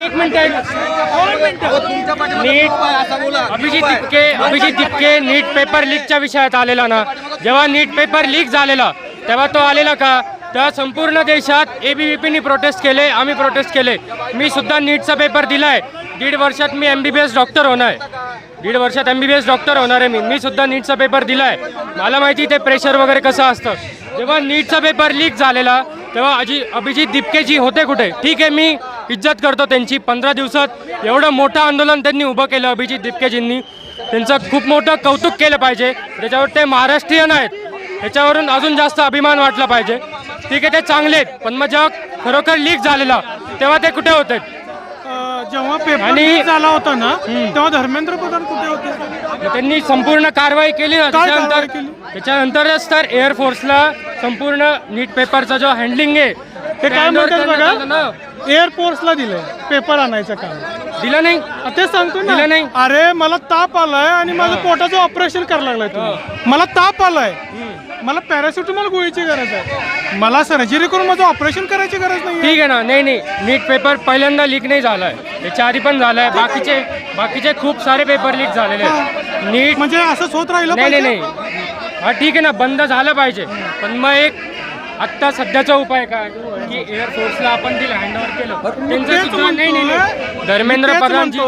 एक मिनिट नीट अभिजित तिपके नीट पेपर लीकच्या विषयात आलेला ना, जेव्हा नीट पेपर लीक झालेला तेव्हा तो आलेला का? तेव्हा संपूर्ण देशात ABVPनी प्रोटेस्ट केले, आम्ही प्रोटेस्ट केले. मी सुद्धा नीटचा पेपर दिलाय. 1.5 वर्षात मी MBBS डॉक्टर होणार आहे. 1.5 वर्षात MBBS डॉक्टर होणार आहे. मी सुद्धा नीटचा पेपर दिलाय. मला माहिती ते प्रेशर वगैरे कसं असतं. जेव्हा नीटचा पेपर लीक झालेला तेव्हा अभिजित तिपके होते कुठे? ठीक आहे, मी इज्जत करतो त्यांची. 15 दिवसात एवढं मोठं आंदोलन त्यांनी उभं केलं अभिजित तिपकेजींनी. त्यांचं खूप मोठं कौतुक केलं पाहिजे. त्याच्यावर ते महाराष्ट्रीयन आहेत, त्याच्यावरून अजून जास्त अभिमान वाटला पाहिजे. ठीक आहे, ते चांगले आहेत, पण मग जेव्हा खरोखर लीक झालेला तेव्हा ते कुठे होते? जेव्हा पेपर लीक झाला होता ना तेव्हा धर्मेंद्र प्रधान कुठे होते? त्यांनी संपूर्ण कारवाई केली ना. त्याच्यानंतरच तर एअरफोर्सला संपूर्ण नीट पेपरचा जो हँडलिंग आहे ते काय म्हणतात बघा, एअरफोर्सला दिलंय पेपर आणायचं काम. दिलं नाही, ते सांगतो ना. दिलं नाही. अरे मला ताप आलाय आणि माझं पोटाचं ऑपरेशन करायला लागलाय तुम्ही. मला ताप आलाय, मला पॅरासिटामॉल गोळीची गरज आहे, मला सर्जरी करून माझं ऑपरेशन करायची गरज नाही. ठीक आहे ना. नाही, नीट पेपर पहिल्यांदा लीक नाही झालाय, त्याच्या आधी पण झालाय. बाकीचे खूप सारे पेपर लीक झालेले आहेत. नीट म्हणजे असंच होत राहिलं? नाही. हा ठीक आहे ना, बंद झालं पाहिजे, पण मग एक आत्ता सध्याचा उपाय काय की एअरफोर्सला आपण दिलं, हँडओव्हर केलं. त्यांचं सुद्धा नाही धर्मेंद्र प्रधानजी